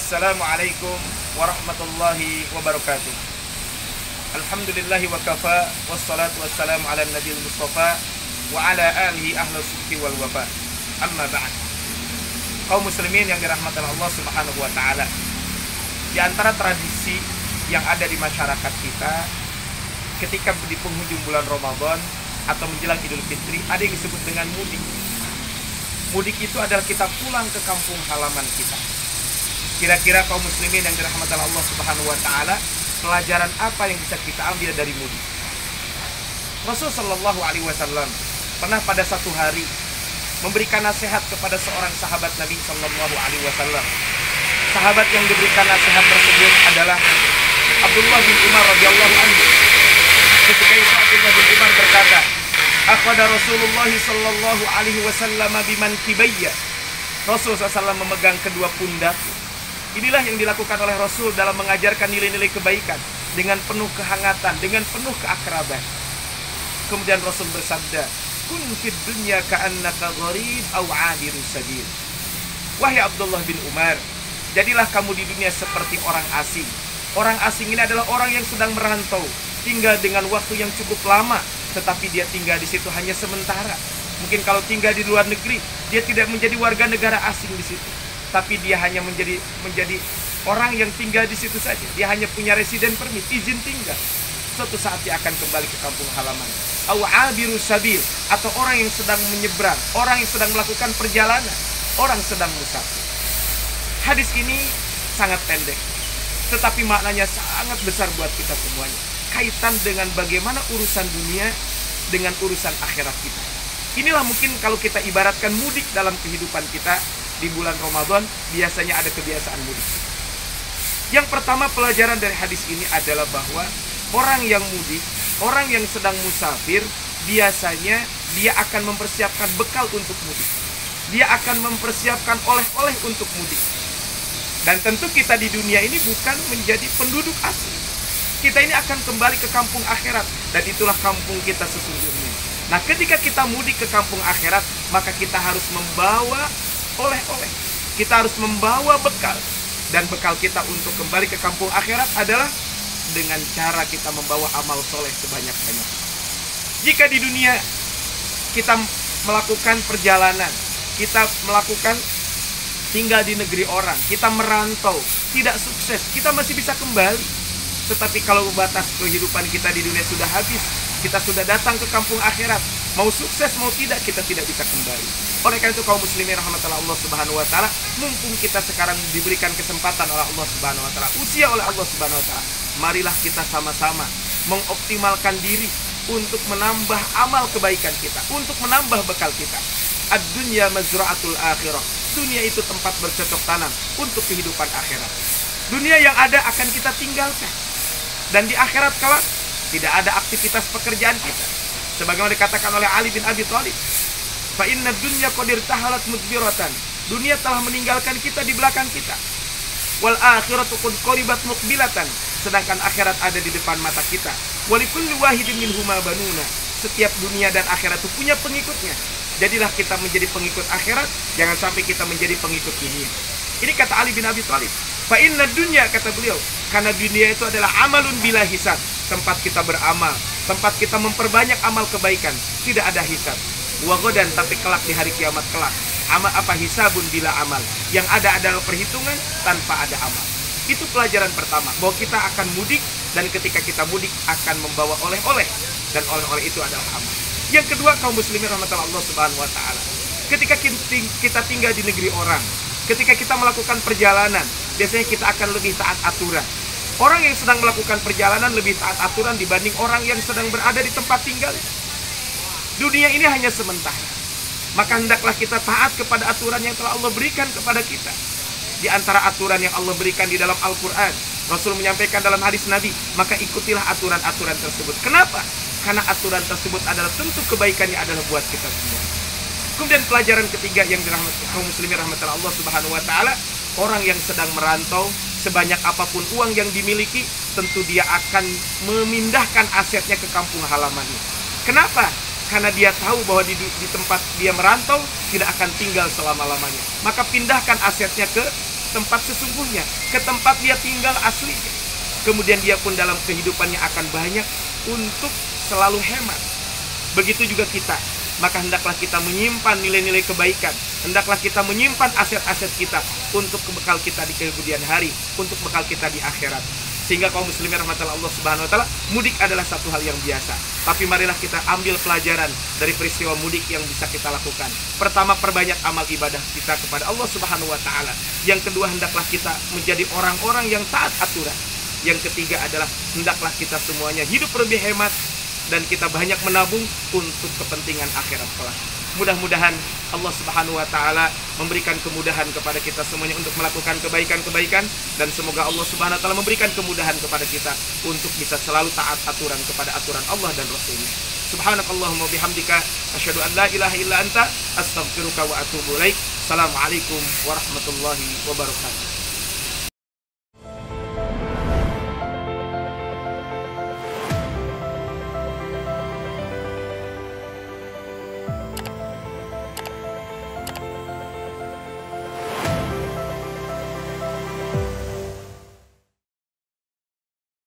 Assalamualaikum warahmatullahi wabarakatuh. Alhamdulillahi wa kafa, wassalatu wassalamu ala nabiyil mustafa wa ala alihi ahlu sidqi wal wafa. Amma ba'd. Kaum muslimin yang dirahmati Allah Subhanahu wa taala. Di antara tradisi yang ada di masyarakat kita ketika di penghujung bulan Ramadan atau menjelang Idul Fitri ada yang disebut dengan mudik. Mudik itu adalah kita pulang ke kampung halaman kita. Kira-kira kaum muslimin yang dirahmati Allah Subhanahu wa taala, pelajaran apa yang bisa kita ambil dari mudik? Rasul sallallahu alaihi wasallam pernah pada satu hari memberikan nasihat kepada seorang sahabat Nabi sallallahu alaihi wasallam. Sahabat yang diberikan nasihat tersebut adalah Abdullah bin Umar radhiyallahu anhu. Ketika itu Abdullah bin Umar berkata, "Akhadha Rasulullah sallallahu alaihi wasallam bimankibayya." Rasul sallallahu memegang kedua pundakku. Inilah yang dilakukan oleh Rasul dalam mengajarkan nilai-nilai kebaikan dengan penuh kehangatan, dengan penuh keakraban. Kemudian Rasul bersabda, "Kun fid dunya ka'annaka gharib aw 'abirus sabil." Wahai Abdullah bin Umar, jadilah kamu di dunia seperti orang asing. Orang asing ini adalah orang yang sedang merantau, tinggal dengan waktu yang cukup lama, tetapi dia tinggal di situ hanya sementara. Mungkin kalau tinggal di luar negeri, dia tidak menjadi warga negara asing di situ, tapi dia hanya menjadi orang yang tinggal di situ saja. Dia hanya punya residen permit, izin tinggal. Suatu saat dia akan kembali ke kampung halaman. Aw 'abirus sabil, atau orang yang sedang menyeberang, orang yang sedang melakukan perjalanan, orang sedang musafir. Hadis ini sangat pendek, tetapi maknanya sangat besar buat kita semuanya. Kaitan dengan bagaimana urusan dunia dengan urusan akhirat kita. Inilah mungkin kalau kita ibaratkan mudik dalam kehidupan kita di bulan Ramadan, biasanya ada kebiasaan mudik. Yang pertama, pelajaran dari hadis ini adalah bahwa orang yang mudik, orang yang sedang musafir, biasanya dia akan mempersiapkan bekal untuk mudik. Dia akan mempersiapkan oleh-oleh untuk mudik. Dan tentu kita di dunia ini bukan menjadi penduduk asli. Kita ini akan kembali ke kampung akhirat, dan itulah kampung kita sesungguhnya. Nah, ketika kita mudik ke kampung akhirat, maka kita harus membawa oleh-oleh. Kita harus membawa bekal. Dan bekal kita untuk kembali ke kampung akhirat adalah dengan cara kita membawa amal soleh sebanyak-banyak. Jika di dunia kita melakukan perjalanan, kita melakukan tinggal di negeri orang, kita merantau, tidak sukses, kita masih bisa kembali. Tetapi kalau batas kehidupan kita di dunia sudah habis, kita sudah datang ke kampung akhirat, mau sukses mau tidak, kita tidak bisa kembali. Oleh karena itu kaum muslimin rahmatullah Allah Subhanahu wa taala, mumpung kita sekarang diberikan kesempatan oleh Allah Subhanahu wa taala, usia oleh Allah Subhanahu wa taala, marilah kita sama-sama mengoptimalkan diri untuk menambah amal kebaikan kita, untuk menambah bekal kita. Ad-dunya mazra'atul akhirah. Dunia itu tempat bercocok tanam untuk kehidupan akhirat. Dunia yang ada akan kita tinggalkan. Dan di akhirat kelak tidak ada aktivitas pekerjaan kita. Sebagaimana dikatakan oleh Ali bin Abi Thalib, "Fa inna dunya qad irtahalat mudbiratan." Dunia telah meninggalkan kita di belakang kita. Wal akhiratu qad qaribat muqbilatan. Sedangkan akhirat ada di depan mata kita. Wa likulli wahidin minhuma banuna. Setiap dunia dan akhirat itu punya pengikutnya. Jadilah kita menjadi pengikut akhirat, jangan sampai kita menjadi pengikut dunia. Ini kata Ali bin Abi Thalib. Fa inna dunya, kata beliau, karena dunia itu adalah amalun bila hisab, tempat kita beramal, tempat kita memperbanyak amal kebaikan, tidak ada hisab. Wa ghadan, tapi kelak di hari kiamat kelak, amal apa hisabun bila amal, yang ada adalah perhitungan tanpa ada amal. Itu pelajaran pertama, bahwa kita akan mudik, dan ketika kita mudik akan membawa oleh-oleh, dan oleh-oleh itu adalah amal. Yang kedua, kaum muslimin rahmatullah Allah Subhanahu wa taala, ketika kita tinggal di negeri orang, ketika kita melakukan perjalanan, biasanya kita akan lebih taat aturan. Orang yang sedang melakukan perjalanan lebih taat aturan dibanding orang yang sedang berada di tempat tinggal. Dunia ini hanya sementara. Maka hendaklah kita taat kepada aturan yang telah Allah berikan kepada kita. Di antara aturan yang Allah berikan di dalam Al-Quran, Rasul menyampaikan dalam hadis Nabi, maka ikutilah aturan-aturan tersebut. Kenapa? Karena aturan tersebut adalah tentu kebaikannya adalah buat kita semua. Kemudian pelajaran ketiga yang dirahmati kaum muslimin rahmatullah Allah Subhanahu wa taala, orang yang sedang merantau, sebanyak apapun uang yang dimiliki, tentu dia akan memindahkan asetnya ke kampung halamannya. Kenapa? Karena dia tahu bahwa di tempat dia merantau tidak akan tinggal selama-lamanya. Maka pindahkan asetnya ke tempat sesungguhnya, ke tempat dia tinggal aslinya. Kemudian dia pun dalam kehidupannya akan banyak untuk selalu hemat. Begitu juga kita. Maka hendaklah kita menyimpan nilai-nilai kebaikan. Hendaklah kita menyimpan aset-aset kita untuk bekal kita di kemudian hari, untuk bekal kita di akhirat. Sehingga kaum muslimin rahmatullah Allah Subhanahu wa taala, mudik adalah satu hal yang biasa. Tapi marilah kita ambil pelajaran dari peristiwa mudik yang bisa kita lakukan. Pertama, perbanyak amal ibadah kita kepada Allah Subhanahu wa taala. Yang kedua, hendaklah kita menjadi orang-orang yang taat aturan. Yang ketiga adalah hendaklah kita semuanya hidup lebih hemat dan kita banyak menabung untuk kepentingan akhirat kelak. Mudah-mudahan Allah Subhanahu wa taala memberikan kemudahan kepada kita semuanya untuk melakukan kebaikan-kebaikan, dan semoga Allah Subhanahu wa taala memberikan kemudahan kepada kita untuk bisa selalu taat aturan kepada aturan Allah dan Rasul-Nya. Subhanakallahumma bihamdika asyhadu an la ilaha illa anta astaghfiruka wa atubu ilaik. Assalamualaikum warahmatullahi wabarakatuh.